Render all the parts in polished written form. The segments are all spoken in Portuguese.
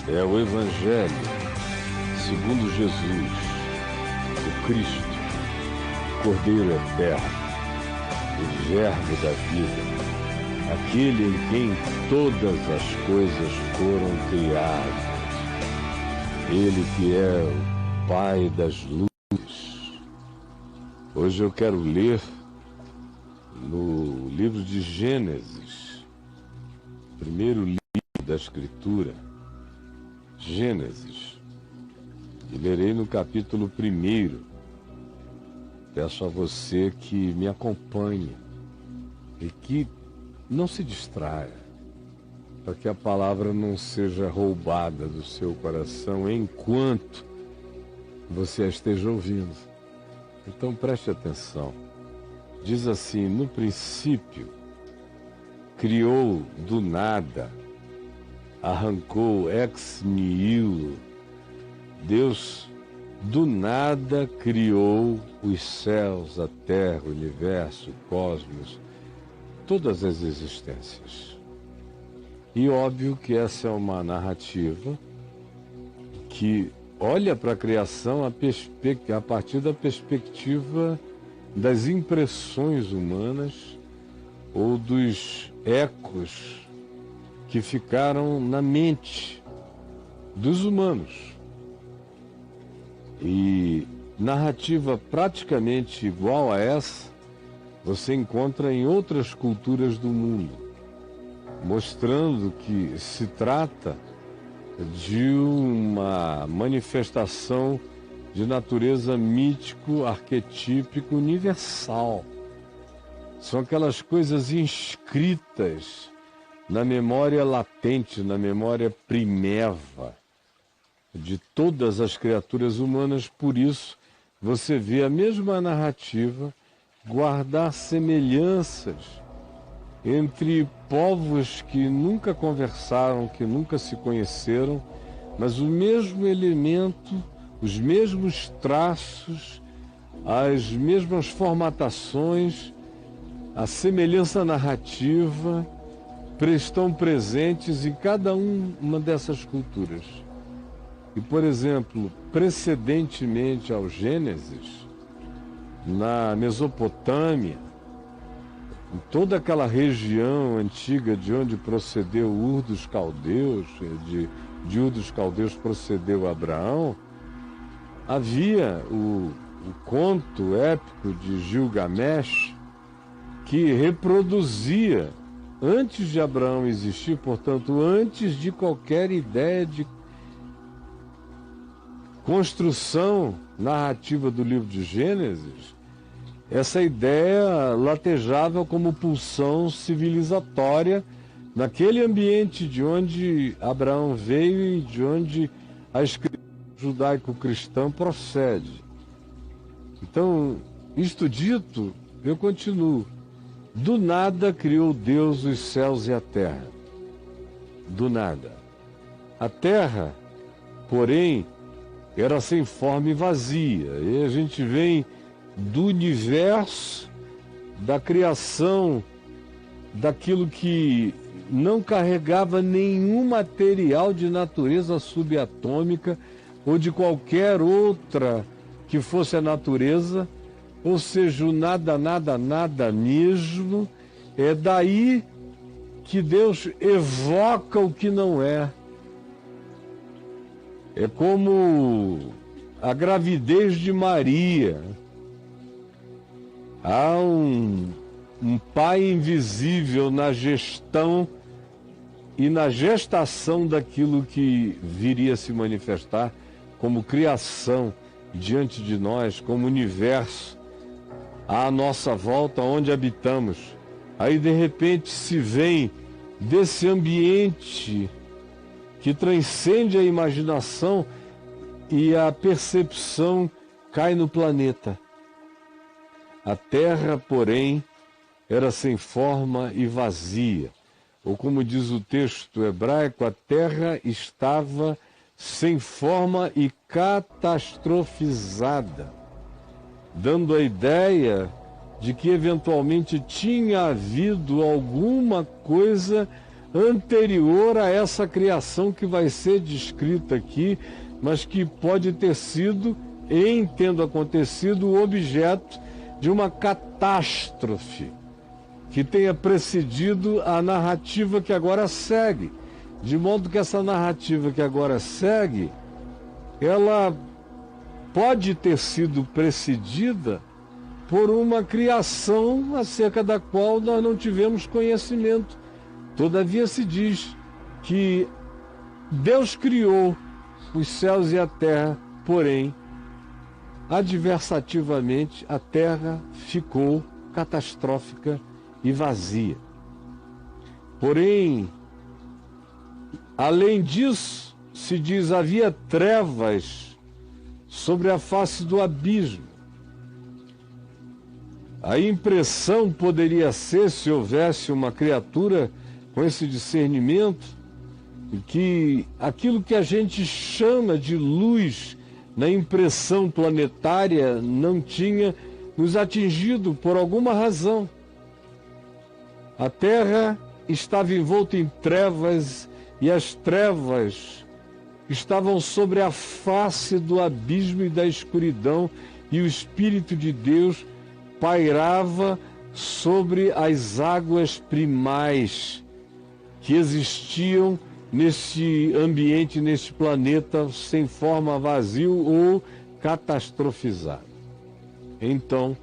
É o Evangelho segundo Jesus, o Cristo, o Cordeiro Eterno, o Verbo da vida, aquele em quem todas as coisas foram criadas. Ele que é o Pai das luzes. Hoje eu quero ler no livro de Gênesis, primeiro livro da Escritura, Gênesis, e lerei no capítulo 1. Peço a você que me acompanhe e que não se distraia, para que a palavra não seja roubada do seu coração enquanto você a esteja ouvindo. Então preste atenção. Diz assim: no princípio, criou do nada, arrancou ex nihilo. Deus do nada criou os céus, a terra, o universo, o cosmos, todas as existências. E óbvio que essa é uma narrativa que olha para a criação a partir da perspectiva das impressões humanas ou dos ecos que ficaram na mente dos humanos. E narrativa praticamente igual a essa você encontra em outras culturas do mundo, mostrando que se trata de uma manifestação de natureza mítico, arquetípico, universal. São aquelas coisas inscritas na memória latente, na memória primeva de todas as criaturas humanas. Por isso, você vê a mesma narrativa guardar semelhanças entre povos que nunca conversaram, que nunca se conheceram, mas o mesmo elemento, os mesmos traços, as mesmas formatações, a semelhança narrativa estão presentes em cada uma dessas culturas. E, por exemplo, precedentemente ao Gênesis, na Mesopotâmia, em toda aquela região antiga de onde procedeu Ur dos Caldeus, de Ur dos Caldeus procedeu Abraão, havia o conto épico de Gilgamesh, que reproduzia, antes de Abraão existir, portanto, antes de qualquer ideia de construção narrativa do livro de Gênesis, essa ideia latejava como pulsão civilizatória naquele ambiente de onde Abraão veio e de onde a escritura judaico-cristã procede. Então, isto dito, eu continuo. Do nada criou Deus os céus e a terra. Do nada. A terra, porém, era sem forma e vazia. E a gente vem do universo, da criação, daquilo que não carregava nenhum material de natureza subatômica ou de qualquer outra que fosse a natureza, ou seja, o nada, nada, nada mesmo. É daí que Deus evoca o que não é. É como a gravidez de Maria. Há um pai invisível na gestão e na gestação daquilo que viria a se manifestar como criação diante de nós, como universo à nossa volta, onde habitamos. Aí, de repente, se vem desse ambiente que transcende a imaginação e a percepção cai no planeta. A terra, porém, era sem forma e vazia. Ou como diz o texto hebraico, a terra estava sem forma e catastrofizada, dando a ideia de que eventualmente tinha havido alguma coisa anterior a essa criação que vai ser descrita aqui, mas que pode ter sido, em tendo acontecido, o objeto de uma catástrofe que tenha precedido a narrativa que agora segue. De modo que essa narrativa que agora segue, ela pode ter sido precedida por uma criação acerca da qual nós não tivemos conhecimento. Todavia se diz que Deus criou os céus e a terra, porém, adversativamente, a terra ficou catastrófica e vazia. Porém, além disso, se diz, havia trevas sobre a face do abismo. A impressão poderia ser, se houvesse uma criatura com esse discernimento, que aquilo que a gente chama de luz na impressão planetária não tinha nos atingido por alguma razão. A Terra estava envolta em trevas e as trevas estavam sobre a face do abismo e da escuridão, e o Espírito de Deus pairava sobre as águas primais que existiam nesse ambiente, neste planeta, sem forma, vazio ou catastrofizado. Então,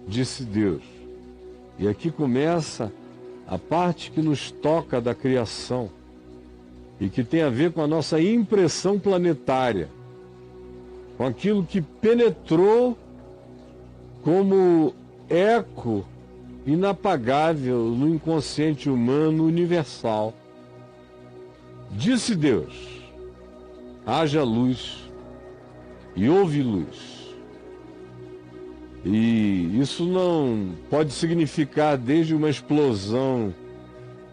disse Deus, e aqui começa a parte que nos toca da criação e que tem a ver com a nossa impressão planetária, com aquilo que penetrou como eco inapagável no inconsciente humano universal. Disse Deus, haja luz, e houve luz. E isso não pode significar desde uma explosão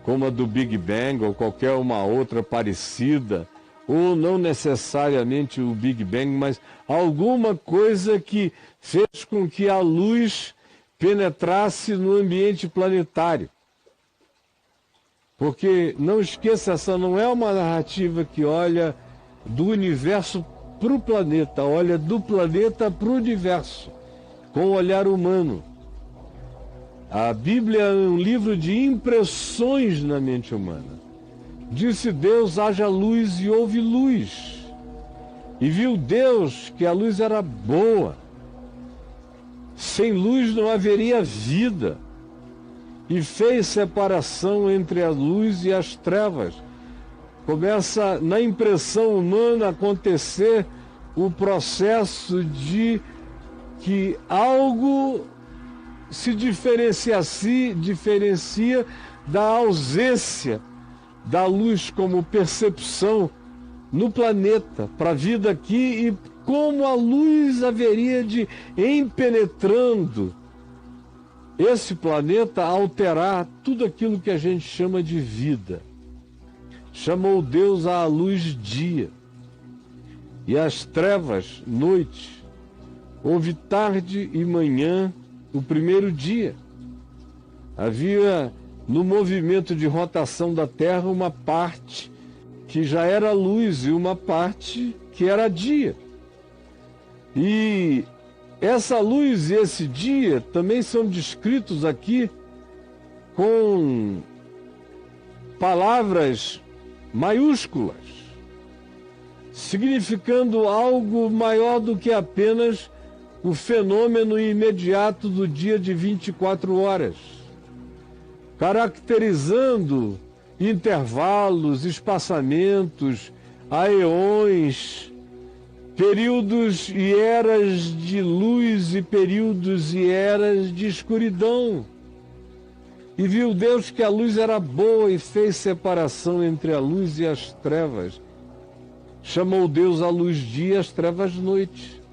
como a do Big Bang ou qualquer uma outra parecida, ou não necessariamente o Big Bang, mas alguma coisa que fez com que a luz penetrasse no ambiente planetário. Porque, não esqueça, essa não é uma narrativa que olha do universo para o planeta, olha do planeta para o universo, com o olhar humano. A Bíblia é um livro de impressões na mente humana. Disse Deus, haja luz, e houve luz. E viu Deus que a luz era boa. Sem luz não haveria vida. E fez separação entre a luz e as trevas. Começa na impressão humana a acontecer o processo de que algo se diferencia da ausência da luz como percepção no planeta, para a vida aqui, e como a luz haveria de, em penetrando esse planeta, alterar tudo aquilo que a gente chama de vida. Chamou Deus à luz dia, e às trevas noite. Houve tarde e manhã o primeiro dia. Havia no movimento de rotação da Terra uma parte que já era luz e uma parte que era dia. E essa luz e esse dia também são descritos aqui com palavras maiúsculas, significando algo maior do que apenas o fenômeno imediato do dia de 24 horas, caracterizando intervalos, espaçamentos, aeões, períodos e eras de luz e períodos e eras de escuridão. E viu Deus que a luz era boa e fez separação entre a luz e as trevas. Chamou Deus a luz dia e as trevas noite.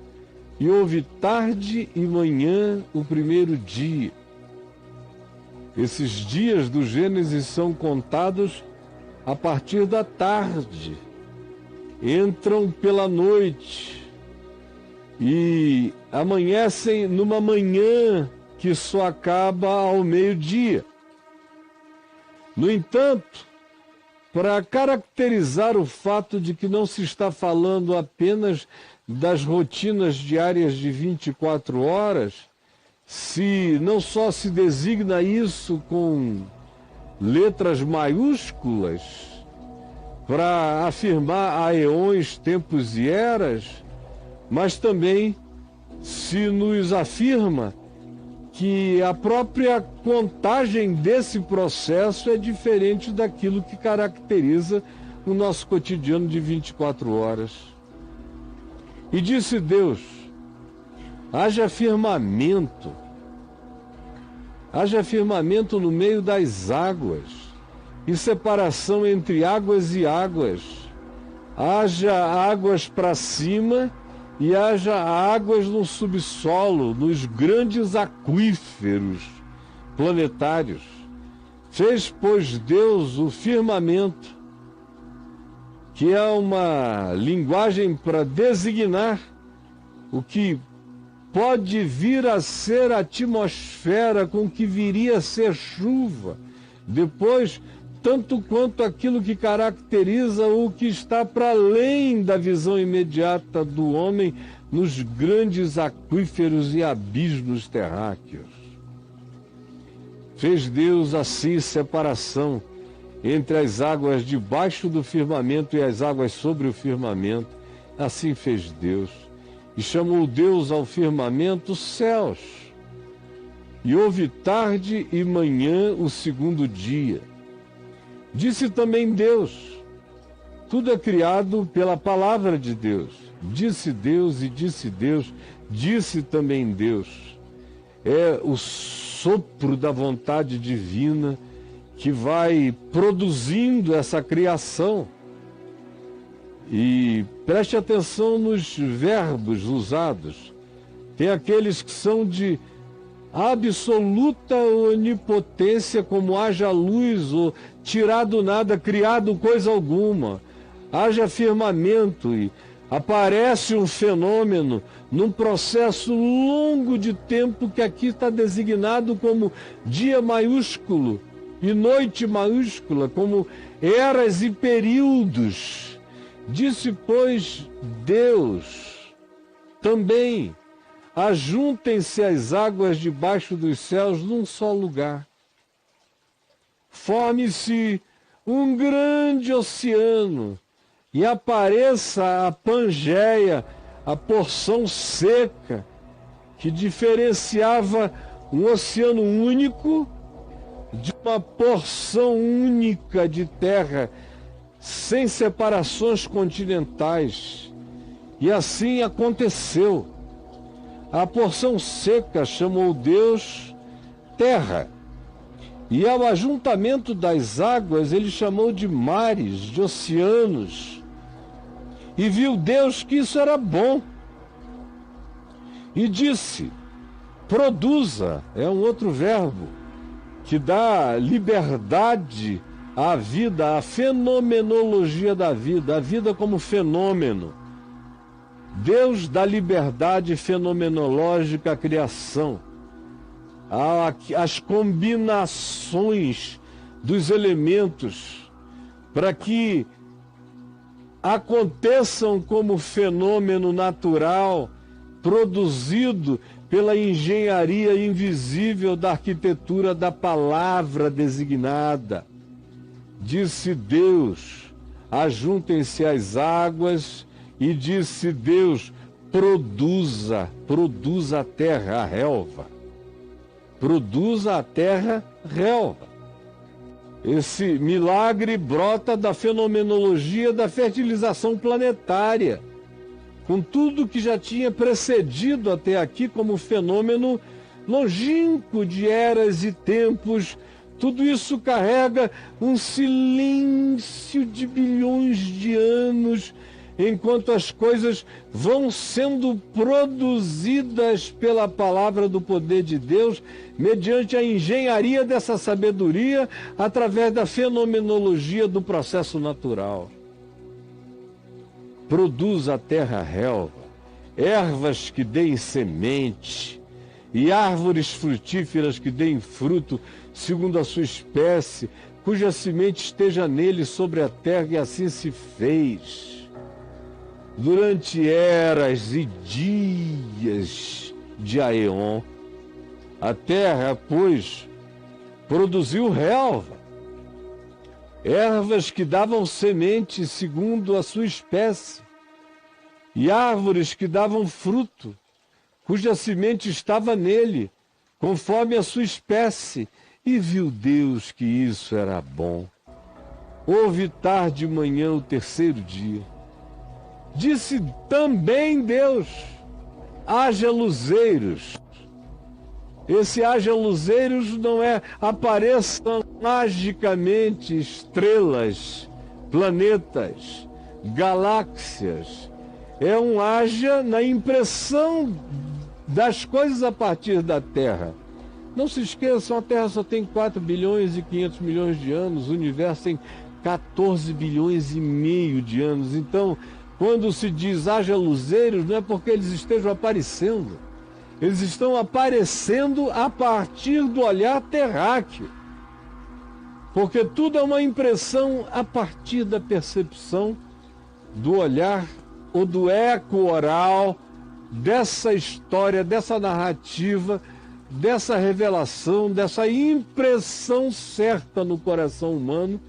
E houve tarde e manhã o primeiro dia. Esses dias do Gênesis são contados a partir da tarde. Entram pela noite e amanhecem numa manhã que só acaba ao meio-dia. No entanto, para caracterizar o fato de que não se está falando apenas das rotinas diárias de 24 horas, se não só se designa isso com letras maiúsculas para afirmar aeões, tempos e eras, mas também se nos afirma que a própria contagem desse processo é diferente daquilo que caracteriza o nosso cotidiano de 24 horas. E disse Deus: haja firmamento no meio das águas, e separação entre águas e águas. Haja águas para cima e haja águas no subsolo, nos grandes aquíferos planetários. Fez, pois, Deus o firmamento, que é uma linguagem para designar o que pode vir a ser a atmosfera com que viria a ser chuva, depois, tanto quanto aquilo que caracteriza o que está para além da visão imediata do homem nos grandes aquíferos e abismos terráqueos. Fez Deus assim separação entre as águas debaixo do firmamento e as águas sobre o firmamento. Assim fez Deus. E chamou Deus ao firmamento céus. E houve tarde e manhã o segundo dia. Disse também Deus: tudo é criado pela palavra de Deus. Disse Deus e disse Deus, disse também Deus. É o sopro da vontade divina que vai produzindo essa criação. E preste atenção nos verbos usados. Tem aqueles que são de absoluta onipotência, como haja luz, ou tirar do nada, criado coisa alguma. Haja firmamento e aparece um fenômeno num processo longo de tempo que aqui está designado como dia maiúsculo e noite maiúscula, como eras e períodos. Disse, pois, Deus também: ajuntem-se as águas debaixo dos céus num só lugar. Forme-se um grande oceano e apareça a Pangeia, a porção seca que diferenciava um oceano único de uma porção única de terra, sem separações continentais. E assim aconteceu. A porção seca chamou Deus terra, e ao ajuntamento das águas ele chamou de mares, de oceanos. E viu Deus que isso era bom. E disse: produza, é um outro verbo que dá liberdade à vida, à fenomenologia da vida, a vida como fenômeno. Deus dá liberdade fenomenológica à criação, às combinações dos elementos, para que aconteçam como fenômeno natural, produzido pela engenharia invisível da arquitetura da palavra designada. Disse Deus: ajuntem-se as águas, e disse Deus: produza a terra, a relva. Produza a terra, relva. Esse milagre brota da fenomenologia da fertilização planetária, com tudo que já tinha precedido até aqui como fenômeno longínquo de eras e tempos. Tudo isso carrega um silêncio de bilhões de anos, enquanto as coisas vão sendo produzidas pela palavra do poder de Deus, mediante a engenharia dessa sabedoria, através da fenomenologia do processo natural. Produz a terra relva, ervas que deem semente, e árvores frutíferas que deem fruto segundo a sua espécie, cuja semente esteja nele sobre a terra, e assim se fez. Durante eras e dias de Aeon, a terra, pois, produziu relva, ervas que davam semente segundo a sua espécie, e árvores que davam fruto, cuja semente estava nele, conforme a sua espécie. E viu Deus que isso era bom. Houve tarde e manhã o terceiro dia. Disse também Deus: haja luzeiros. Esse haja luzeiros não é apareçam magicamente estrelas, planetas, galáxias. É um haja na impressão das coisas a partir da Terra. Não se esqueçam, a Terra só tem 4 bilhões e 500 milhões de anos, o universo tem 14 bilhões e meio de anos. Então, quando se diz haja luzeiros, não é porque eles estejam aparecendo. Eles estão aparecendo a partir do olhar terráqueo. Porque tudo é uma impressão a partir da percepção do olhar ou do eco oral dessa história, dessa narrativa, dessa revelação, dessa impressão certa no coração humano,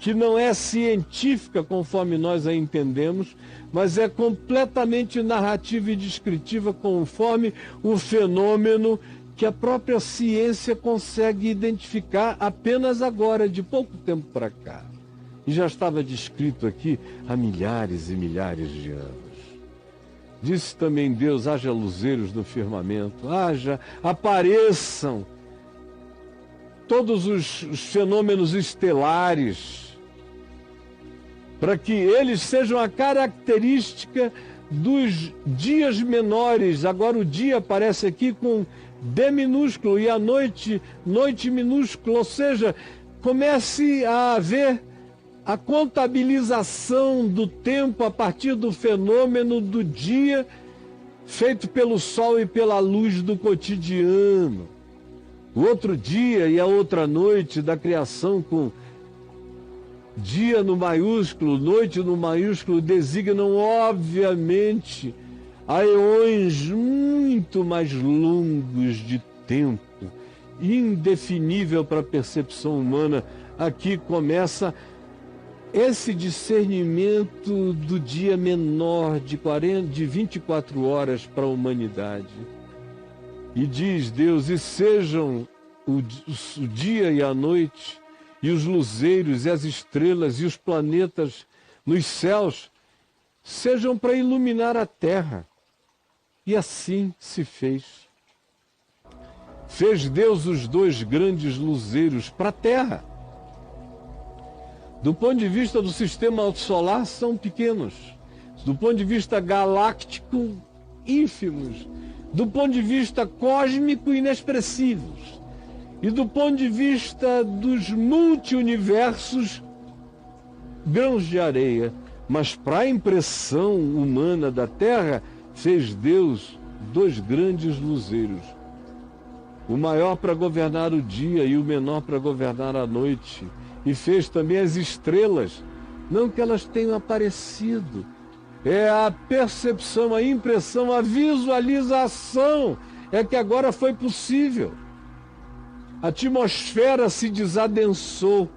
que não é científica conforme nós a entendemos, mas é completamente narrativa e descritiva conforme o fenômeno que a própria ciência consegue identificar apenas agora, de pouco tempo para cá. E já estava descrito aqui há milhares e milhares de anos. Disse também Deus: haja luzeiros no firmamento, apareçam todos os fenômenos estelares, para que eles sejam a característica dos dias menores. Agora o dia aparece aqui com D minúsculo e a noite minúsculo, ou seja, comece a haver a contabilização do tempo a partir do fenômeno do dia, feito pelo sol e pela luz do cotidiano. O outro dia e a outra noite da criação, com dia no maiúsculo, noite no maiúsculo, designam, obviamente, aeões muito mais longos de tempo, indefinível para a percepção humana. Aqui começa esse discernimento do dia menor de 24 horas para a humanidade. E diz Deus: e sejam o dia e a noite, e os luzeiros e as estrelas e os planetas nos céus, sejam para iluminar a terra. E assim se fez. Fez Deus os 2 grandes luzeiros para a terra. Do ponto de vista do sistema solar, são pequenos. Do ponto de vista galáctico, ínfimos. Do ponto de vista cósmico, inexpressivos. E do ponto de vista dos multi-universos, grãos de areia. Mas para a impressão humana da Terra, fez Deus 2 grandes luzeiros. O maior para governar o dia e o menor para governar a noite. E fez também as estrelas, não que elas tenham aparecido, é a percepção, a impressão, a visualização, é que agora foi possível. A atmosfera se desadensou,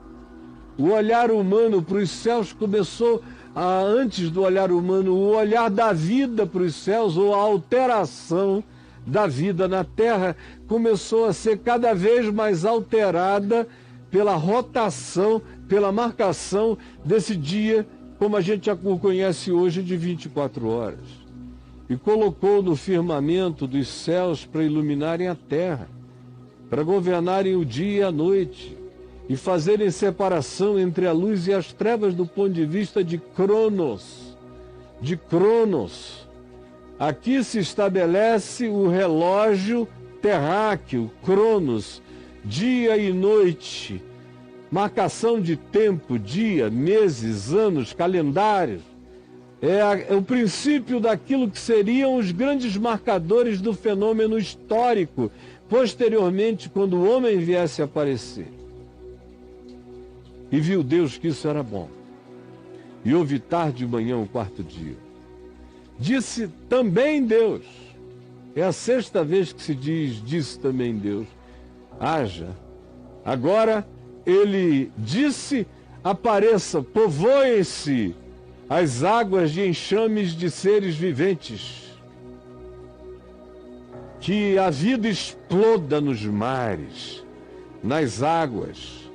o olhar humano para os céus começou, antes do olhar humano, o olhar da vida para os céus, ou a alteração da vida na Terra, começou a ser cada vez mais alterada pela rotação, pela marcação desse dia, como a gente já conhece hoje, de 24 horas. E colocou no firmamento dos céus para iluminarem a terra, para governarem o dia e a noite, e fazerem separação entre a luz e as trevas do ponto de vista de Cronos. De Cronos. Aqui se estabelece o relógio terráqueo, Cronos, dia e noite, marcação de tempo, dia, meses, anos, calendários. É o princípio daquilo que seriam os grandes marcadores do fenômeno histórico, posteriormente, quando o homem viesse a aparecer. E viu Deus que isso era bom. E houve tarde e manhã o quarto dia. Disse também Deus. É a sexta vez que se diz, disse também Deus. Haja. Agora ele disse, apareça, povoem-se as águas de enxames de seres viventes. Que a vida exploda nos mares, nas águas.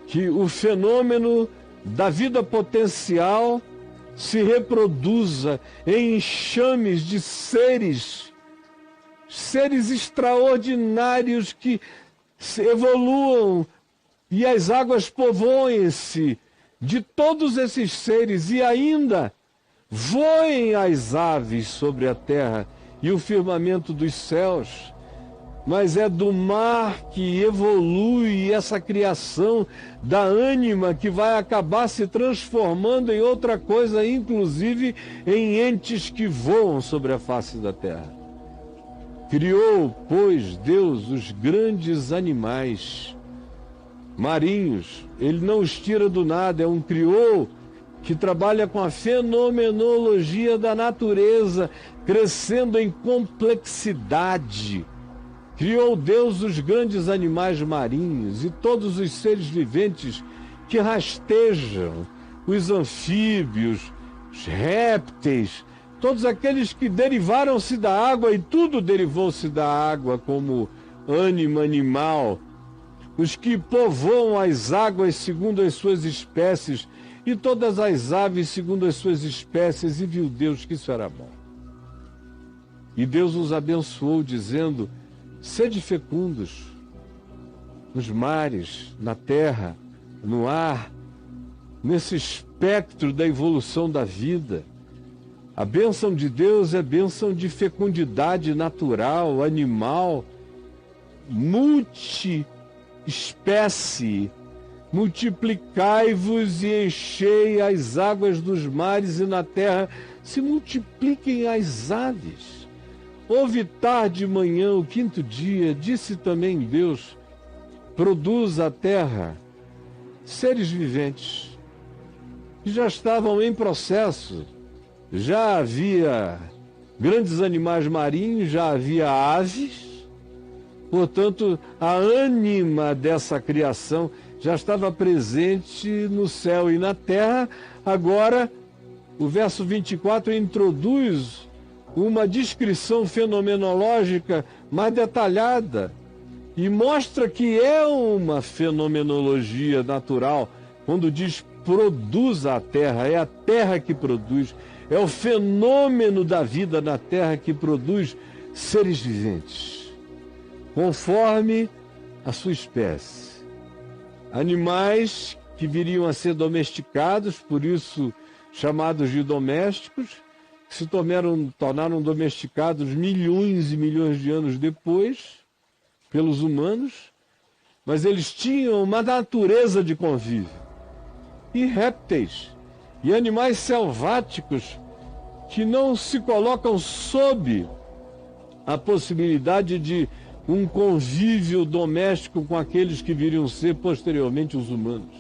Que o fenômeno da vida potencial se reproduza em enxames de seres extraordinários que evoluam e as águas povoem-se de todos esses seres e ainda voem as aves sobre a terra e o firmamento dos céus. Mas é do mar que evolui essa criação da ânima que vai acabar se transformando em outra coisa, inclusive em entes que voam sobre a face da terra. Criou, pois, Deus os grandes animais marinhos. Ele não os tira do nada, é um criou que trabalha com a fenomenologia da natureza, crescendo em complexidade. Criou Deus os grandes animais marinhos e todos os seres viventes que rastejam, os anfíbios, os répteis, todos aqueles que derivaram-se da água e tudo derivou-se da água como ânima animal, os que povoam as águas segundo as suas espécies e todas as aves segundo as suas espécies, e viu Deus que isso era bom. E Deus os abençoou dizendo: sede fecundos nos mares, na terra, no ar, nesse espectro da evolução da vida. A bênção de Deus é bênção de fecundidade natural, animal, multi-espécie. Multiplicai-vos e enchei as águas dos mares e na terra se multipliquem as aves. Houve tarde e manhã o quinto dia, disse também Deus, produz a terra seres viventes, que já estavam em processo, já havia grandes animais marinhos, já havia aves, portanto, a ânima dessa criação já estava presente no céu e na terra. Agora, o verso 24 introduz uma descrição fenomenológica mais detalhada e mostra que é uma fenomenologia natural. Quando diz produz a terra, é a terra que produz, é o fenômeno da vida na terra que produz seres viventes, conforme a sua espécie. Animais que viriam a ser domesticados, por isso chamados de domésticos, que se tornaram domesticados milhões e milhões de anos depois, pelos humanos, mas eles tinham uma natureza de convívio. E répteis, e animais selváticos, que não se colocam sob a possibilidade de um convívio doméstico com aqueles que viriam ser posteriormente os humanos.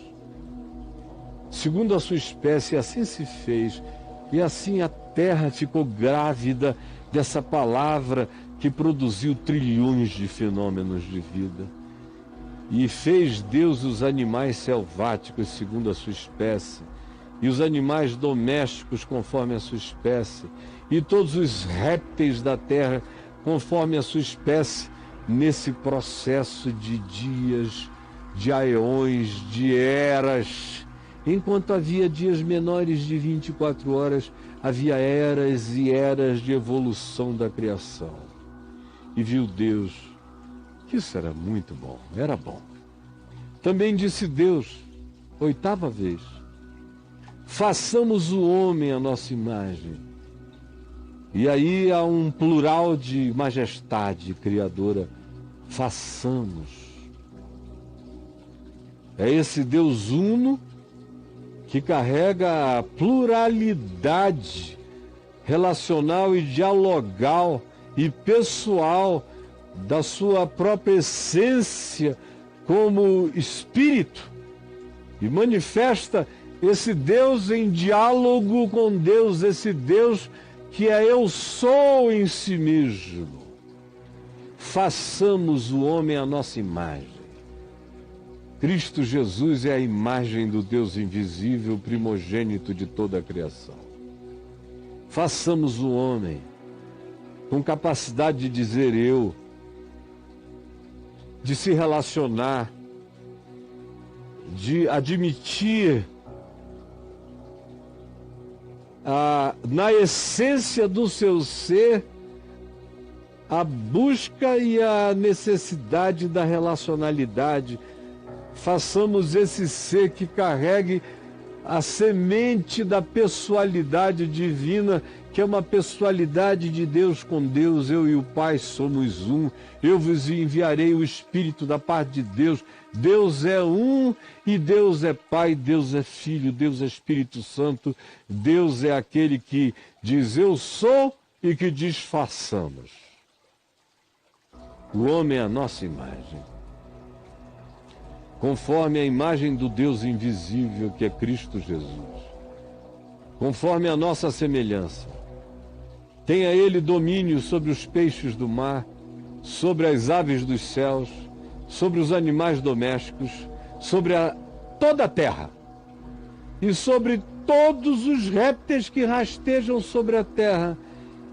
Segundo a sua espécie, assim se fez, e assim a terra ficou grávida dessa palavra que produziu trilhões de fenômenos de vida. E fez Deus os animais selváticos segundo a sua espécie, e os animais domésticos conforme a sua espécie, e todos os répteis da terra conforme a sua espécie, nesse processo de dias, de aeões, de eras. Enquanto havia dias menores de 24 horas, havia eras e eras de evolução da criação. E viu Deus que isso era muito bom, era bom. Também disse Deus, oitava vez, façamos o homem à nossa imagem. E aí há um plural de majestade criadora, façamos. É esse Deus uno que carrega a pluralidade relacional e dialogal e pessoal da sua própria essência como espírito, e manifesta esse Deus em diálogo com Deus, esse Deus que é eu sou em si mesmo. Façamos o homem à nossa imagem. Cristo Jesus é a imagem do Deus invisível, primogênito de toda a criação. Façamos o homem com capacidade de dizer eu, de se relacionar, de admitir na essência do seu ser a busca e a necessidade da relacionalidade. Façamos esse ser que carregue a semente da pessoalidade divina, que é uma pessoalidade de Deus com Deus. Eu e o Pai somos um. Eu vos enviarei o Espírito da parte de Deus. Deus é um e Deus é Pai, Deus é Filho, Deus é Espírito Santo. Deus é aquele que diz eu sou e que diz façamos. O homem é a nossa imagem, conforme a imagem do Deus invisível que é Cristo Jesus, conforme a nossa semelhança. Tenha ele domínio sobre os peixes do mar, sobre as aves dos céus, sobre os animais domésticos, sobre toda a terra e sobre todos os répteis que rastejam sobre a terra.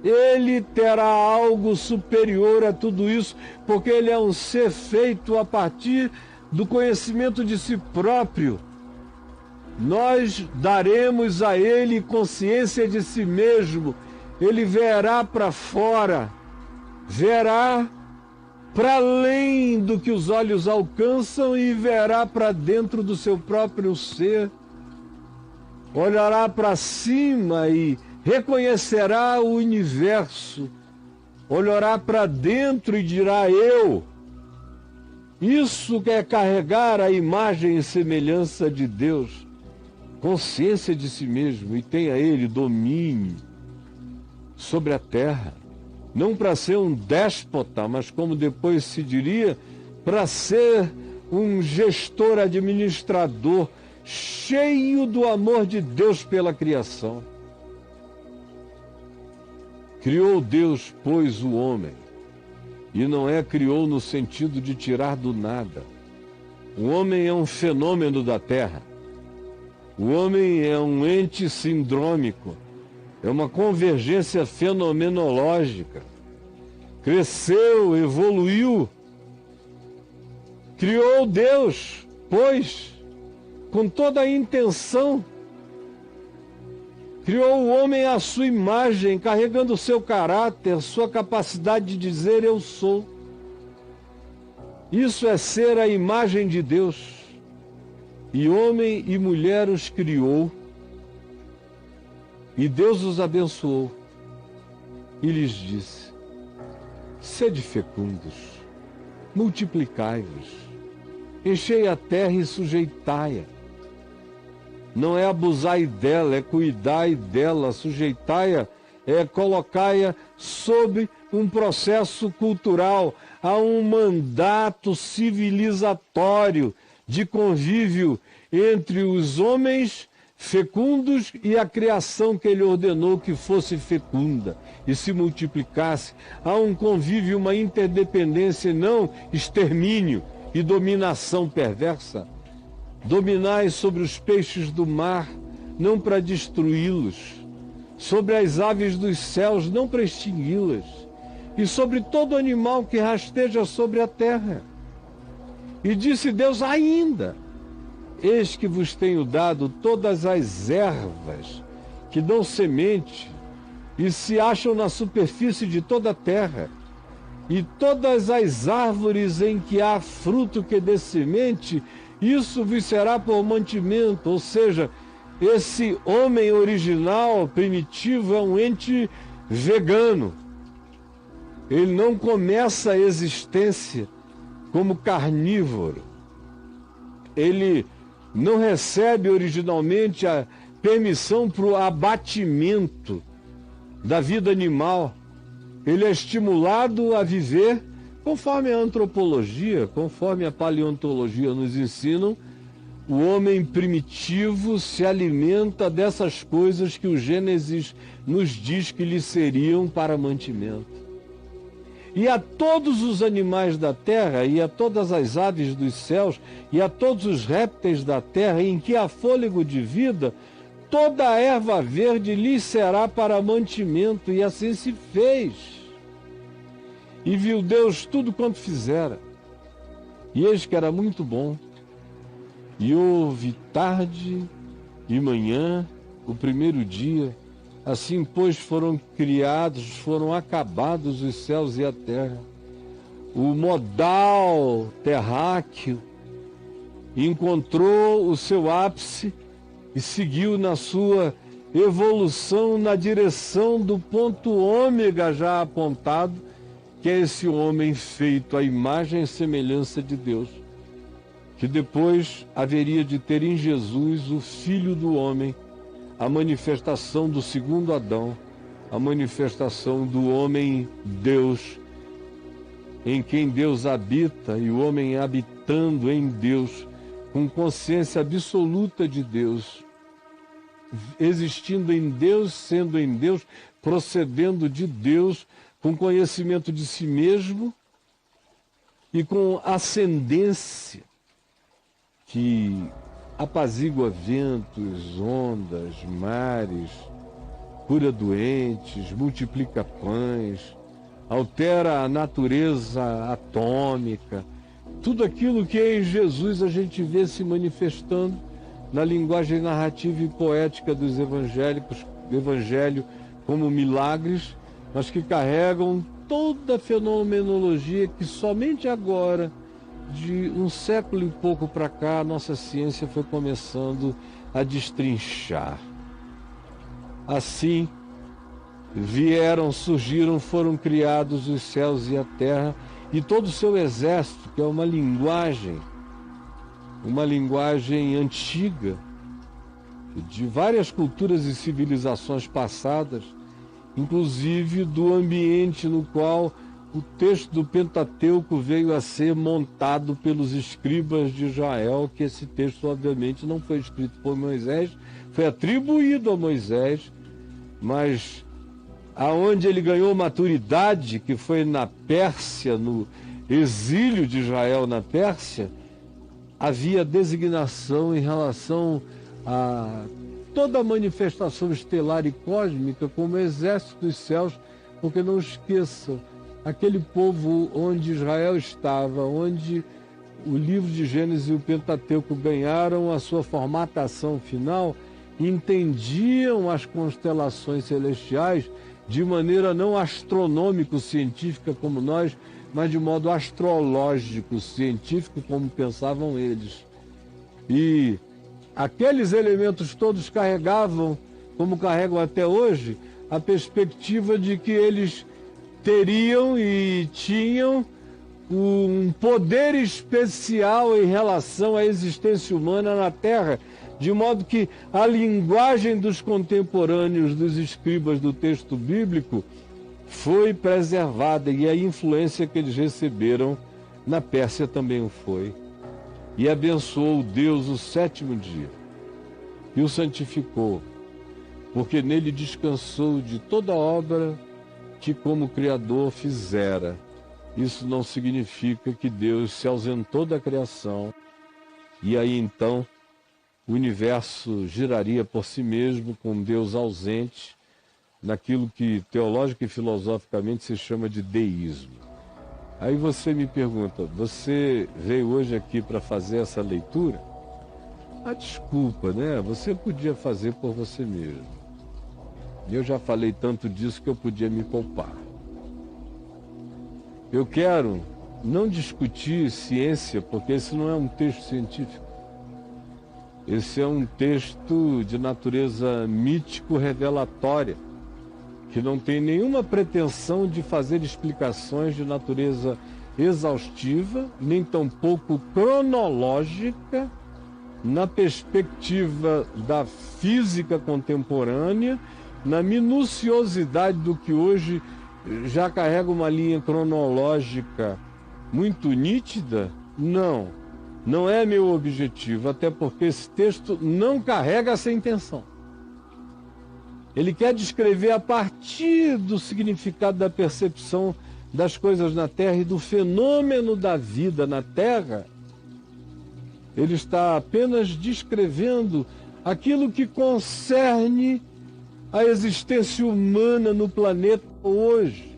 Ele terá algo superior a tudo isso, porque ele é um ser feito a partir do conhecimento de si próprio. Nós daremos a ele consciência de si mesmo. Ele verá para fora, verá para além do que os olhos alcançam e verá para dentro do seu próprio ser. Olhará para cima e reconhecerá o universo. Olhará para dentro e dirá eu. Isso que é carregar a imagem e semelhança de Deus, consciência de si mesmo, e tenha ele domínio sobre a terra, não para ser um déspota, mas como depois se diria, para ser um gestor, administrador, cheio do amor de Deus pela criação. Criou Deus, pois, o homem, e não criou no sentido de tirar do nada. O homem é um fenômeno da terra. O homem é um ente sindrômico. É uma convergência fenomenológica. Cresceu, evoluiu. Criou Deus, pois, com toda a intenção. Criou o homem à sua imagem, carregando o seu caráter, sua capacidade de dizer eu sou. Isso é ser a imagem de Deus. E homem e mulher os criou. E Deus os abençoou. E lhes disse: sede fecundos, multiplicai-vos, enchei a terra e sujeitai-a. Não é abusai dela, é cuidai dela, sujeitai-a, é colocai-a sob um processo cultural, a um mandato civilizatório de convívio entre os homens fecundos e a criação que ele ordenou que fosse fecunda e se multiplicasse. Há um convívio, uma interdependência, não extermínio e dominação perversa. Dominai sobre os peixes do mar, não para destruí-los, sobre as aves dos céus, não para extingui-las, e sobre todo animal que rasteja sobre a terra. E disse Deus ainda: eis que vos tenho dado todas as ervas que dão semente e se acham na superfície de toda a terra, e todas as árvores em que há fruto que dê semente, isso vos será por mantimento. Ou seja, esse homem original, primitivo, é um ente vegano. Ele não começa a existência como carnívoro. Ele não recebe originalmente a permissão para o abatimento da vida animal. Ele é estimulado a viver conforme a antropologia, conforme a paleontologia nos ensinam, o homem primitivo se alimenta dessas coisas que o Gênesis nos diz que lhe seriam para mantimento. E a todos os animais da terra, e a todas as aves dos céus, e a todos os répteis da terra, em que há fôlego de vida, toda a erva verde lhe será para mantimento, e assim se fez. E viu Deus tudo quanto fizera, e eis que era muito bom. E houve tarde e manhã, o primeiro dia. Assim, pois, foram criados, foram acabados os céus e a terra. O modal terráqueo encontrou o seu ápice e seguiu na sua evolução na direção do ponto ômega já apontado, que é esse homem feito à imagem e semelhança de Deus, que depois haveria de ter em Jesus o Filho do homem, a manifestação do segundo Adão, a manifestação do homem Deus, em quem Deus habita, e o homem habitando em Deus, com consciência absoluta de Deus, existindo em Deus, sendo em Deus, procedendo de Deus, com conhecimento de si mesmo e com ascendência que apazigua ventos, ondas, mares, cura doentes, multiplica pães, altera a natureza atômica, tudo aquilo que em Jesus a gente vê se manifestando na linguagem narrativa e poética dos evangélicos, do evangelho como milagres, mas que carregam toda a fenomenologia que somente agora, de um século e pouco para cá, a nossa ciência foi começando a destrinchar. Assim, surgiram, foram criados os céus e a terra e todo o seu exército, que é uma linguagem antiga, de várias culturas e civilizações passadas, inclusive do ambiente no qual o texto do Pentateuco veio a ser montado pelos escribas de Israel, que esse texto obviamente não foi escrito por Moisés, foi atribuído a Moisés, mas aonde ele ganhou maturidade, que foi na Pérsia, no exílio de Israel na Pérsia, havia designação em relação a toda a manifestação estelar e cósmica como exército dos céus, porque não esqueçam, aquele povo onde Israel estava, onde o livro de Gênesis e o Pentateuco ganharam a sua formatação final, entendiam as constelações celestiais de maneira não astronômico-científica como nós, mas de modo astrológico-científico, como pensavam eles. E aqueles elementos todos carregavam, como carregam até hoje, a perspectiva de que eles teriam e tinham um poder especial em relação à existência humana na Terra, de modo que a linguagem dos contemporâneos, dos escribas do texto bíblico, foi preservada, e a influência que eles receberam na Pérsia também o foi. E abençoou Deus o sétimo dia e o santificou, porque nele descansou de toda obra que como Criador fizera. Isso não significa que Deus se ausentou da criação e aí então o universo giraria por si mesmo com Deus ausente, naquilo que teológica e filosoficamente se chama de deísmo. Aí você me pergunta, você veio hoje aqui para fazer essa leitura? Ah, desculpa, né? Você podia fazer por você mesmo. Eu já falei tanto disso que eu podia me poupar. Eu quero não discutir ciência, porque esse não é um texto científico. Esse é um texto de natureza mítico-revelatória, que não tem nenhuma pretensão de fazer explicações de natureza exaustiva, nem tampouco cronológica, na perspectiva da física contemporânea, na minuciosidade do que hoje já carrega uma linha cronológica muito nítida. Não. Não é meu objetivo, até porque esse texto não carrega essa intenção. Ele quer descrever a partir do significado da percepção das coisas na Terra e do fenômeno da vida na Terra. Ele está apenas descrevendo aquilo que concerne a existência humana no planeta hoje.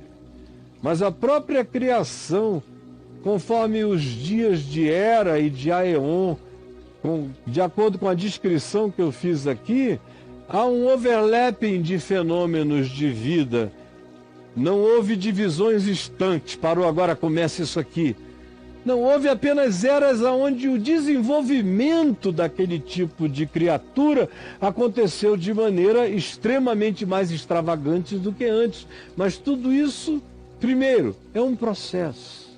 Mas a própria criação, conforme os dias de Era e de Aeon, de acordo com a descrição que eu fiz aqui, há um overlapping de fenômenos de vida. Não houve divisões estanques, parou agora, começa isso aqui. Não, houve apenas eras onde o desenvolvimento daquele tipo de criatura aconteceu de maneira extremamente mais extravagante do que antes. Mas tudo isso, primeiro, é um processo.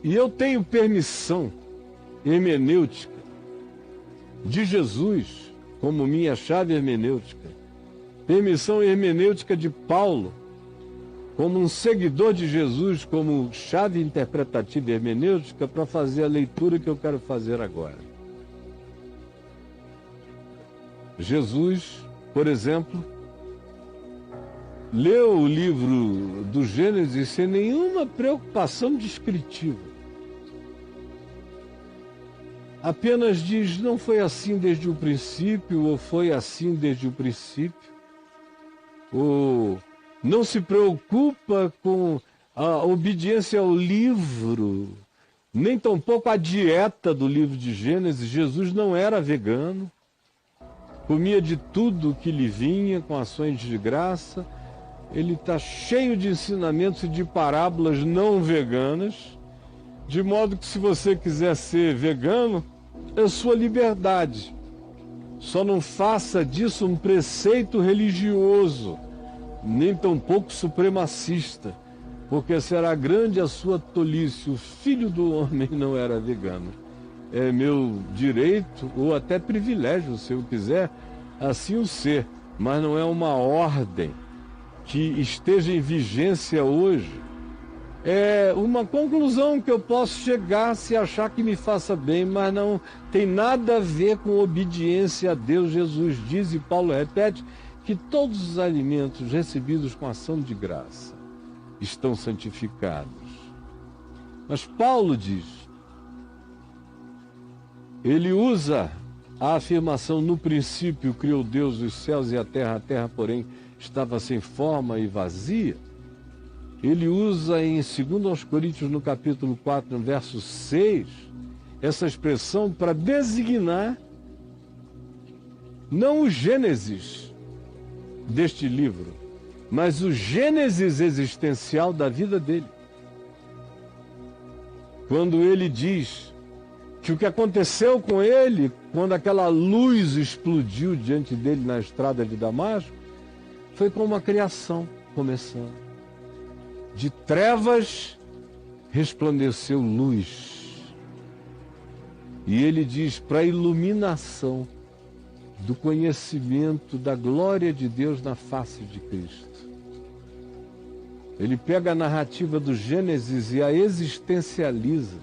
E eu tenho permissão hermenêutica de Jesus como minha chave hermenêutica, permissão hermenêutica de Paulo como um seguidor de Jesus, como chave interpretativa hermenêutica para fazer a leitura que eu quero fazer agora. Jesus, por exemplo, leu o livro do Gênesis sem nenhuma preocupação descritiva. Apenas diz, não foi assim desde o princípio, ou foi assim desde o princípio, ou não se preocupa com a obediência ao livro, nem tampouco a dieta do livro de Gênesis. Jesus não era vegano, comia de tudo que lhe vinha com ações de graça. Ele está cheio de ensinamentos e de parábolas não veganas, de modo que se você quiser ser vegano, é sua liberdade. Só não faça disso um preceito religioso, nem tampouco supremacista, porque será grande a sua tolice. O Filho do Homem não era vegano. É meu direito, ou até privilégio, se eu quiser, assim o ser, mas não é uma ordem que esteja em vigência hoje. É uma conclusão que eu posso chegar se achar que me faça bem, mas não tem nada a ver com obediência a Deus. Jesus diz, e Paulo repete, que todos os alimentos recebidos com ação de graça estão santificados. Mas Paulo diz, ele usa a afirmação, no princípio criou Deus os céus e a terra, porém estava sem forma e vazia. Ele usa em 2 Coríntios, no capítulo 4, no verso 6, essa expressão para designar não o Gênesis deste livro, mas o Gênesis existencial da vida dele. Quando ele diz que o que aconteceu com ele, quando aquela luz explodiu diante dele na estrada de Damasco, foi como uma criação começando. De trevas resplandeceu luz. E ele diz, para a iluminação do conhecimento da glória de Deus na face de Cristo. Ele pega a narrativa do Gênesis e a existencializa.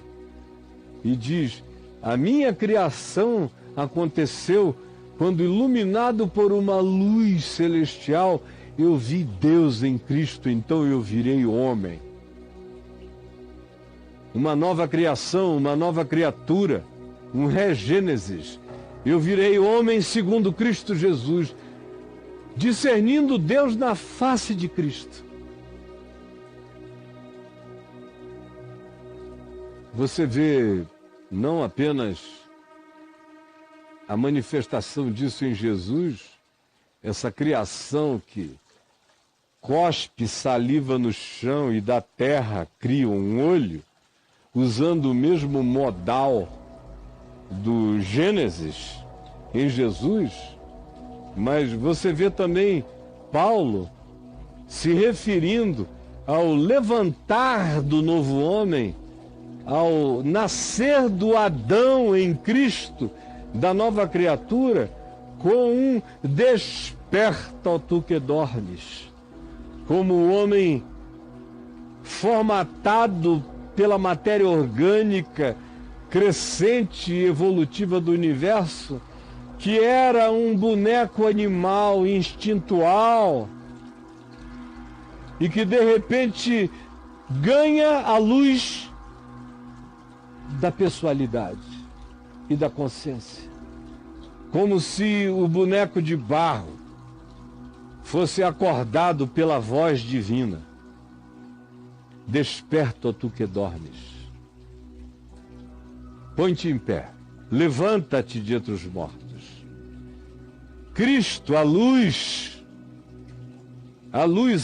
E diz, a minha criação aconteceu quando, iluminado por uma luz celestial, eu vi Deus em Cristo, então eu virei homem. Uma nova criação, uma nova criatura, um regênesis. Eu virei homem segundo Cristo Jesus, discernindo Deus na face de Cristo. Você vê não apenas a manifestação disso em Jesus, essa criação que cospe saliva no chão e da terra cria um olho, usando o mesmo modal do Gênesis em Jesus, mas você vê também Paulo se referindo ao levantar do novo homem, ao nascer do Adão em Cristo, da nova criatura, com um desperta, ó tu que dormes, como o homem formatado pela matéria orgânica crescente e evolutiva do universo, que era um boneco animal instintual e que de repente ganha a luz da pessoalidade e da consciência, como se o boneco de barro fosse acordado pela voz divina: desperta, ó tu que dormes, põe-te em pé, levanta-te de entre os mortos. Cristo, a luz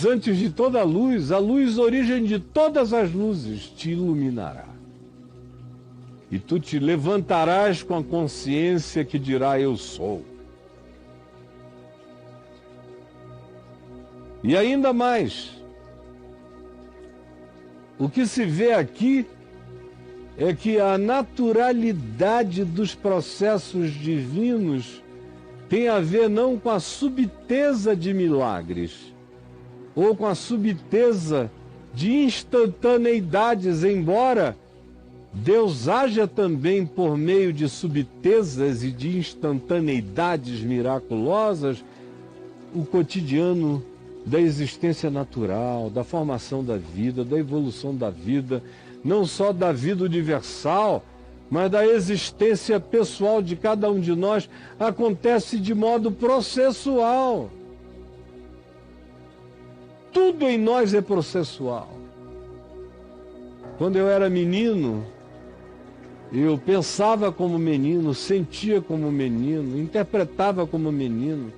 antes de toda a luz, origem de todas as luzes, te iluminará. E tu te levantarás com a consciência que dirá: eu sou. E ainda mais, o que se vê aqui é que a naturalidade dos processos divinos tem a ver não com a subteza de milagres, ou com a subteza de instantaneidades, embora Deus haja também por meio de subtezas e de instantaneidades miraculosas, o cotidiano da existência natural, da formação da vida, da evolução da vida, não só da vida universal, mas da existência pessoal de cada um de nós, acontece de modo processual. Tudo em nós é processual. Quando eu era menino, eu pensava como menino, sentia como menino, interpretava como menino.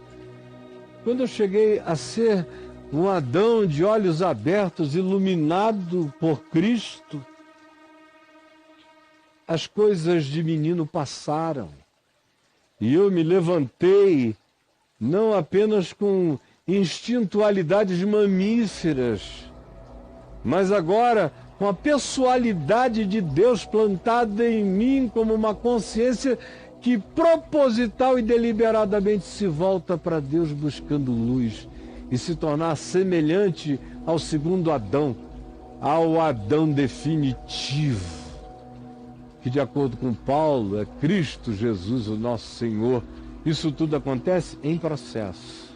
Quando eu cheguei a ser um Adão de olhos abertos, iluminado por Cristo, as coisas de menino passaram. E eu me levantei, não apenas com instintualidades mamíferas, mas agora com a pessoalidade de Deus plantada em mim como uma consciência que proposital e deliberadamente se volta para Deus buscando luz e se tornar semelhante ao segundo Adão, ao Adão definitivo, que de acordo com Paulo é Cristo Jesus, o nosso Senhor. Isso tudo acontece em processo.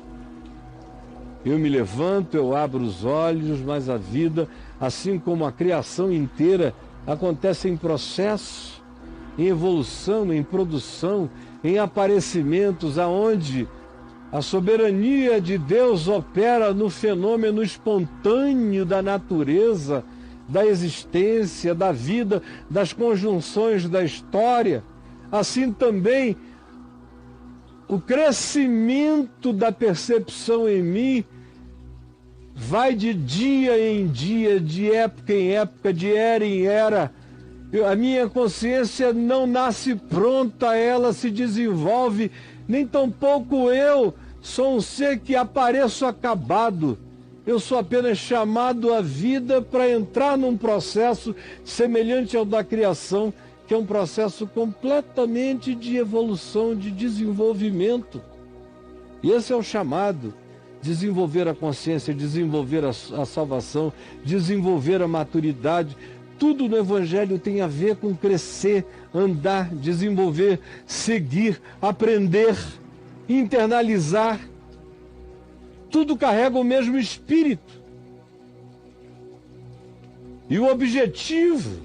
Eu me levanto, eu abro os olhos, mas a vida, assim como a criação inteira, acontece em processo, em evolução, em produção, em aparecimentos, aonde a soberania de Deus opera no fenômeno espontâneo da natureza, da existência, da vida, das conjunções da história. Assim também o crescimento da percepção em mim vai de dia em dia, de época em época, de era em era. A minha consciência não nasce pronta, ela se desenvolve, nem tampouco eu sou um ser que apareço acabado. Eu sou apenas chamado à vida para entrar num processo semelhante ao da criação, que é um processo completamente de evolução, de desenvolvimento. E esse é o chamado: desenvolver a consciência, desenvolver a salvação, desenvolver a maturidade. Tudo no Evangelho tem a ver com crescer, andar, desenvolver, seguir, aprender, internalizar. Tudo carrega o mesmo espírito. E o objetivo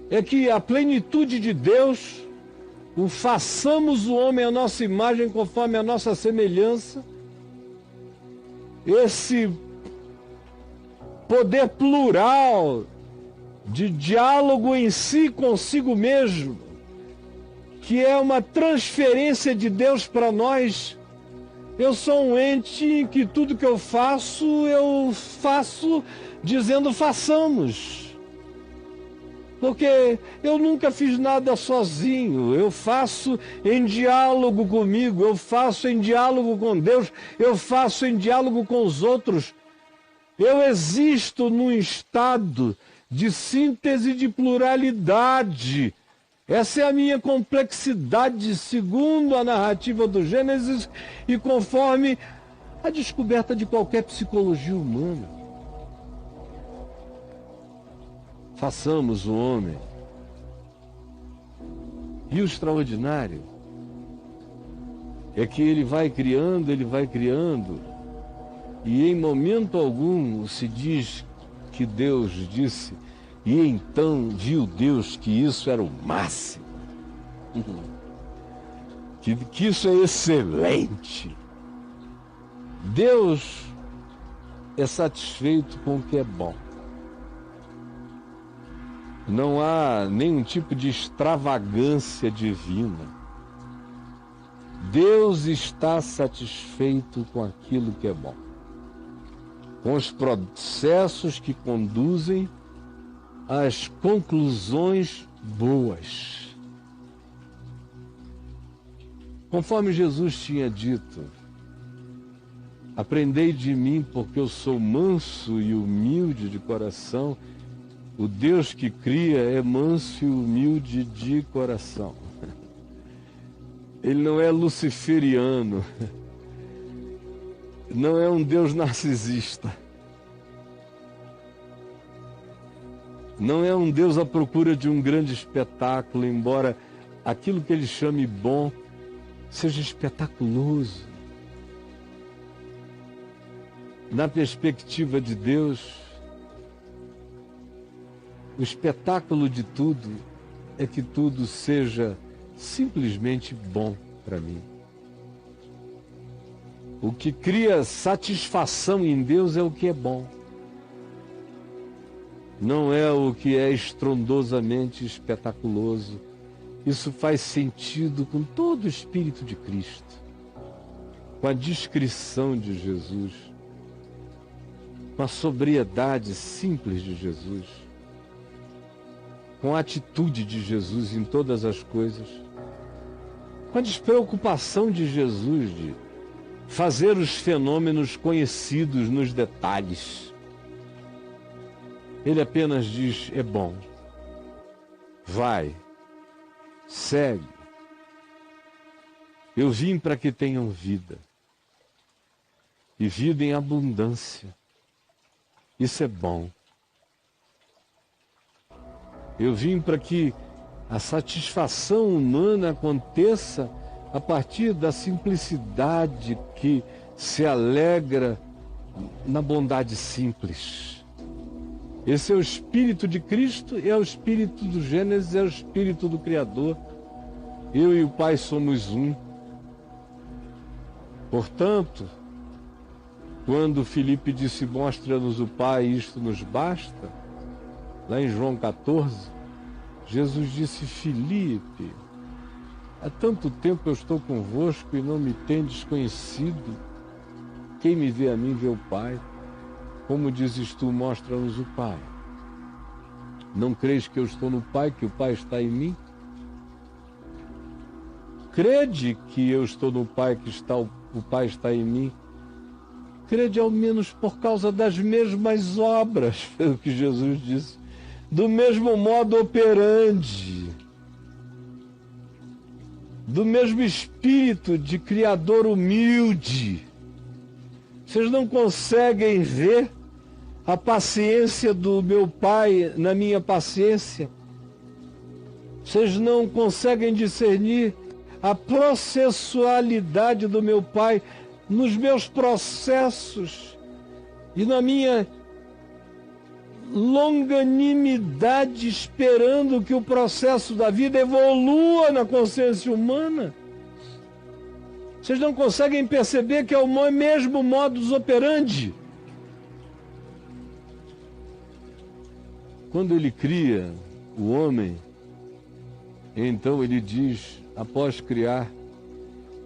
é que a plenitude de Deus, o façamos o homem à nossa imagem, conforme a nossa semelhança, esse poder plural de diálogo em si consigo mesmo, que é uma transferência de Deus para nós. Eu sou um ente em que tudo que eu faço dizendo façamos. Porque eu nunca fiz nada sozinho, eu faço em diálogo comigo, eu faço em diálogo com Deus, eu faço em diálogo com os outros. Eu existo num estado de síntese de pluralidade. Essa é a minha complexidade, segundo a narrativa do Gênesis e conforme a descoberta de qualquer psicologia humana. façamos o homem. E o extraordinário é que ele vai criando, e em momento algum se diz que Deus disse, e então viu Deus que isso era o máximo, que isso é excelente. Deus é satisfeito com o que é bom. Não há nenhum tipo de extravagância divina. Deus está satisfeito com aquilo que é bom, com os processos que conduzem às conclusões boas. Conforme Jesus tinha dito, aprendei de mim, porque eu sou manso e humilde de coração. O Deus que cria é manso e humilde de coração. Ele não é luciferiano, não é um Deus narcisista, não é um Deus à procura de um grande espetáculo, embora aquilo que ele chame bom seja espetaculoso. Na perspectiva de Deus, o espetáculo de tudo é que tudo seja simplesmente bom para mim. O que cria satisfação em Deus é o que é bom. Não é o que é estrondosamente espetaculoso. Isso faz sentido com todo o Espírito de Cristo, com a discrição de Jesus, com a sobriedade simples de Jesus, com a atitude de Jesus em todas as coisas, com a despreocupação de Jesus de fazer os fenômenos conhecidos nos detalhes. Ele apenas diz, é bom, vai, segue. Eu vim para que tenham vida, e vida em abundância. Isso é bom. Eu vim para que a satisfação humana aconteça a partir da simplicidade que se alegra na bondade simples. Esse é o Espírito de Cristo, é o Espírito do Gênesis, é o Espírito do Criador. Eu e o Pai somos um. Portanto, quando Filipe disse, mostra-nos o Pai, isto nos basta, lá em João 14, Jesus disse, Filipe, há tanto tempo eu estou convosco e não me tendes conhecido. Quem me vê a mim vê o Pai. Como dizes tu, mostra-nos o Pai. Não creis que eu estou no Pai, que o Pai está em mim? Crede que eu estou no Pai, que o Pai está em mim. Crede ao menos por causa das mesmas obras, foi o que Jesus disse. Do mesmo modo operandi, do mesmo espírito de Criador humilde. Vocês não conseguem ver a paciência do meu Pai na minha paciência? Vocês não conseguem discernir a processualidade do meu Pai nos meus processos e na minha longanimidade, esperando que o processo da vida evolua na consciência humana? Vocês não conseguem perceber que é o mesmo modus operandi? Quando ele cria o homem, então ele diz, após criar,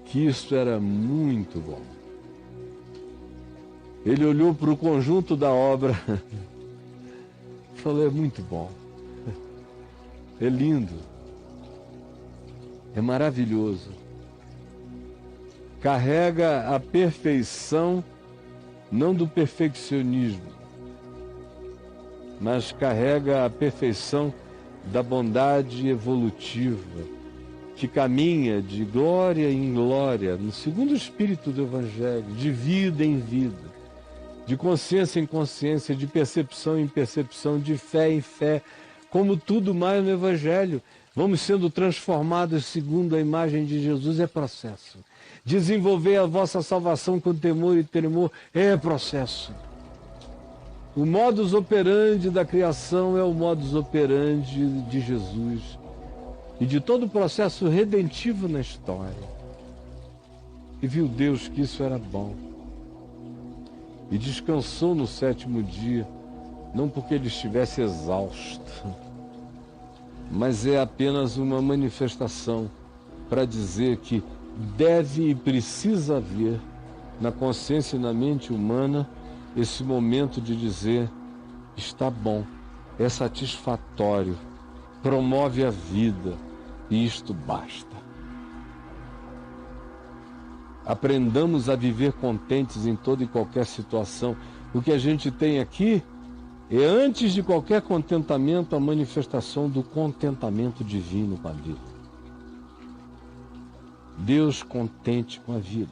que isso era muito bom. Ele olhou para o conjunto da obra e falou, é muito bom, é lindo, é maravilhoso. Carrega a perfeição, não do perfeccionismo, mas carrega a perfeição da bondade evolutiva, que caminha de glória em glória, no segundo espírito do Evangelho, de vida em vida, de consciência em consciência, de percepção em percepção, de fé em fé, como tudo mais no Evangelho. Vamos sendo transformados segundo a imagem de Jesus, é processo. Desenvolver a vossa salvação com temor e tremor é processo. O modus operandi da criação é o modus operandi de Jesus e de todo o processo redentivo na história. E viu Deus que isso era bom. E descansou no 7º dia, não porque ele estivesse exausto, mas é apenas uma manifestação para dizer que deve e precisa haver na consciência e na mente humana esse momento de dizer: está bom, é satisfatório, promove a vida e isto basta. Aprendamos a viver contentes em toda e qualquer situação. O que a gente tem aqui é, antes de qualquer contentamento, a manifestação do contentamento divino com a vida. Deus contente com a vida.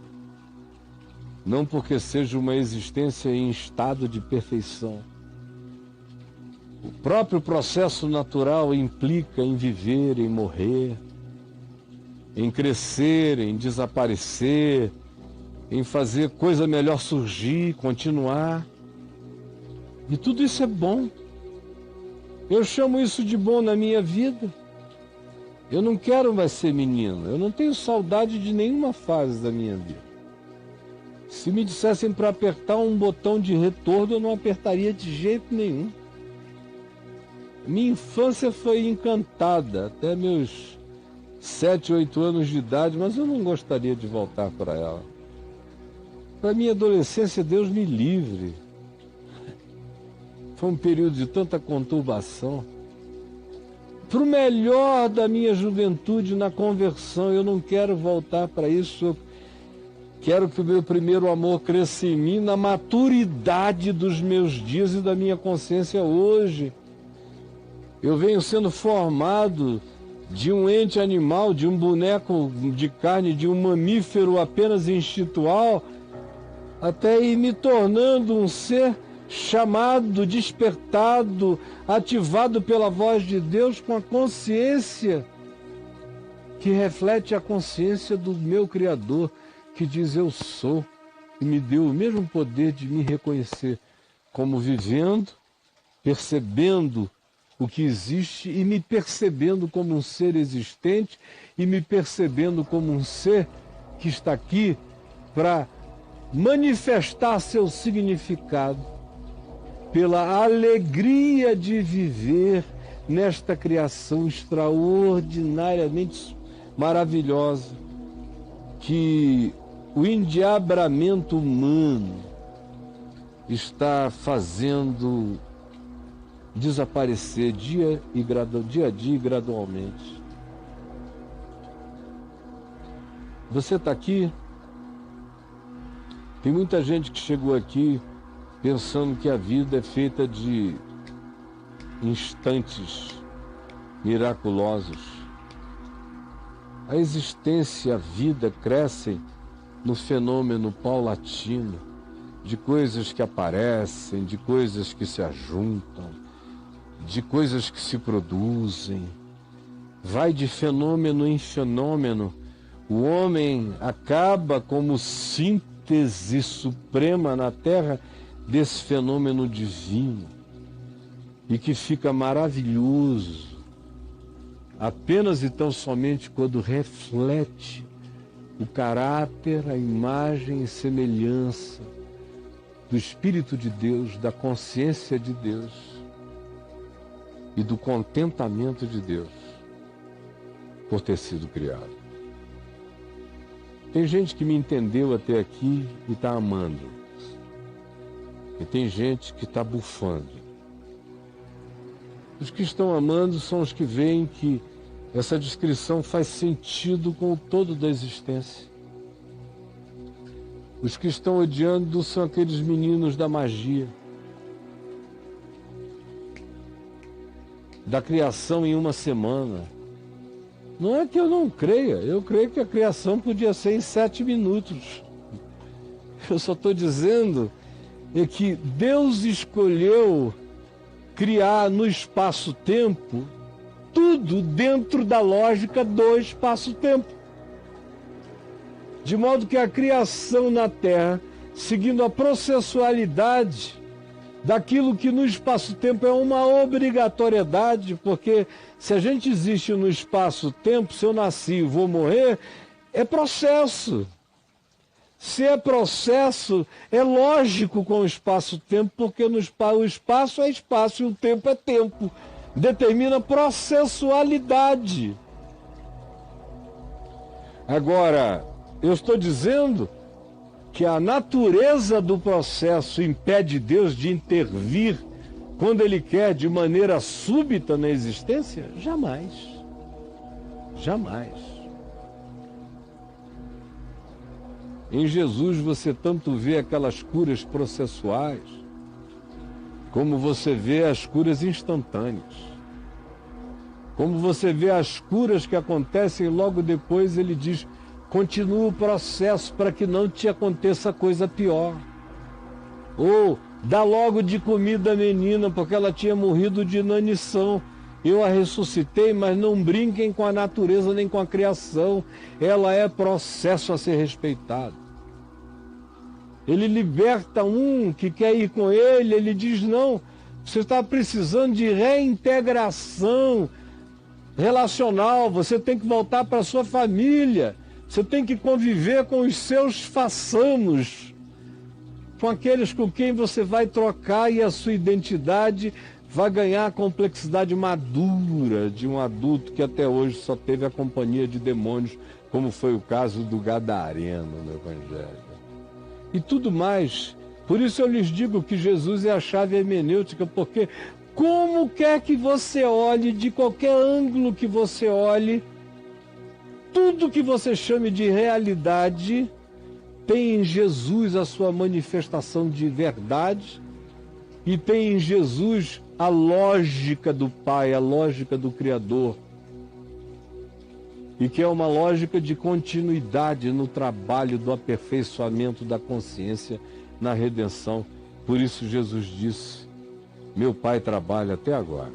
Não porque seja uma existência em estado de perfeição. O próprio processo natural implica em viver, em morrer, em crescer, em desaparecer, em fazer coisa melhor surgir, continuar. E tudo isso é bom. Eu chamo isso de bom na minha vida. Eu não quero mais ser menino. Eu não tenho saudade de nenhuma fase da minha vida. Se me dissessem para apertar um botão de retorno, eu não apertaria de jeito nenhum. Minha infância foi encantada até meus 7, 8 anos de idade, mas eu não gostaria de voltar para ela. Para minha adolescência, Deus me livre. Foi um período de tanta conturbação. Para o melhor da minha juventude na conversão, eu não quero voltar para isso. Eu quero que o meu primeiro amor cresça em mim na maturidade dos meus dias e da minha consciência hoje. Eu venho sendo formado de um ente animal, de um boneco de carne, de um mamífero apenas instintual, até ir me tornando um ser chamado, despertado, ativado pela voz de Deus com a consciência que reflete a consciência do meu Criador, que diz: eu sou, e me deu o mesmo poder de me reconhecer como vivendo, percebendo o que existe e me percebendo como um ser existente e me percebendo como um ser que está aqui para manifestar seu significado pela alegria de viver nesta criação extraordinariamente maravilhosa que o endiabramento humano está fazendo desaparecer dia a dia e gradualmente. Você está aqui? Tem muita gente que chegou aqui pensando que a vida é feita de instantes miraculosos. A existência, a vida crescem no fenômeno paulatino, de coisas que aparecem, de coisas que se ajuntam, de coisas que se produzem. Vai de fenômeno em fenômeno. O homem acaba como síntese suprema na Terra desse fenômeno divino e que fica maravilhoso apenas e tão somente quando reflete o caráter, a imagem e semelhança do Espírito de Deus, da consciência de Deus e do contentamento de Deus por ter sido criado. Tem gente que me entendeu até aqui e está amando. E tem gente que está bufando. Os que estão amando são os que veem que essa descrição faz sentido com o todo da existência. Os que estão odiando são aqueles meninos da magia, da criação em uma semana. Não é que eu não creia, eu creio que a criação podia ser em 7 minutos. Eu só estou dizendo é que Deus escolheu criar no espaço-tempo tudo dentro da lógica do espaço-tempo. De modo que a criação na Terra, seguindo a processualidade daquilo que no espaço-tempo é uma obrigatoriedade, porque se a gente existe no espaço-tempo, se eu nasci e vou morrer, é processo. Se é processo, é lógico com o espaço-tempo, porque o espaço é espaço e o tempo é tempo. Determina processualidade. Agora, eu estou dizendo que a natureza do processo impede Deus de intervir quando Ele quer de maneira súbita na existência? Jamais. Jamais. Em Jesus você tanto vê aquelas curas processuais, como você vê as curas instantâneas. Como você vê as curas que acontecem logo depois, ele diz: continua o processo para que não te aconteça coisa pior. Ou dá logo de comida à menina, porque ela tinha morrido de inanição. Eu a ressuscitei, mas não brinquem com a natureza nem com a criação. Ela é processo a ser respeitado. Ele liberta um que quer ir com ele, ele diz: não, você está precisando de reintegração relacional, você tem que voltar para a sua família, você tem que conviver com os seus façanos, com aqueles com quem você vai trocar, e a sua identidade vai ganhar a complexidade madura de um adulto que até hoje só teve a companhia de demônios, como foi o caso do Gadareno no Evangelho. E tudo mais. Por isso eu lhes digo que Jesus é a chave hermenêutica, porque como quer que você olhe, de qualquer ângulo que você olhe, tudo que você chame de realidade tem em Jesus a sua manifestação de verdade, e tem em Jesus a lógica do Pai, a lógica do Criador, e que é uma lógica de continuidade no trabalho do aperfeiçoamento da consciência na redenção. Por isso Jesus disse: meu Pai trabalha até agora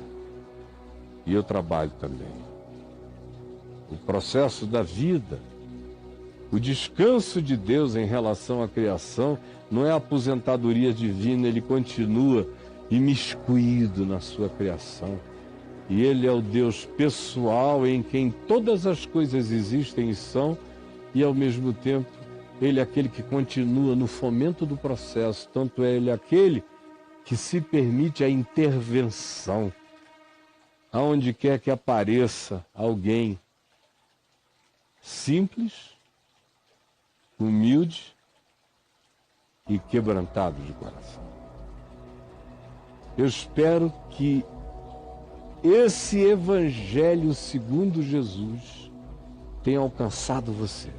e eu trabalho também. O processo da vida, o descanso de Deus em relação à criação, não é a aposentadoria divina, ele continua imiscuído na sua criação. E ele é o Deus pessoal em quem todas as coisas existem e são, e ao mesmo tempo ele é aquele que continua no fomento do processo, tanto é ele aquele que se permite a intervenção, aonde quer que apareça alguém simples, humilde e quebrantado de coração. Eu espero que esse Evangelho segundo Jesus tenha alcançado você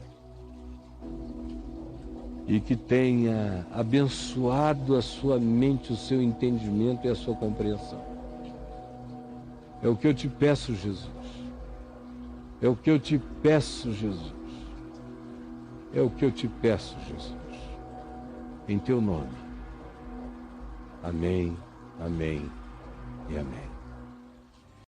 e que tenha abençoado a sua mente, o seu entendimento e a sua compreensão. É o que eu te peço, Jesus. É o que eu te peço, Jesus. É o que eu te peço, Jesus. Em teu nome. Amém, amém e amém.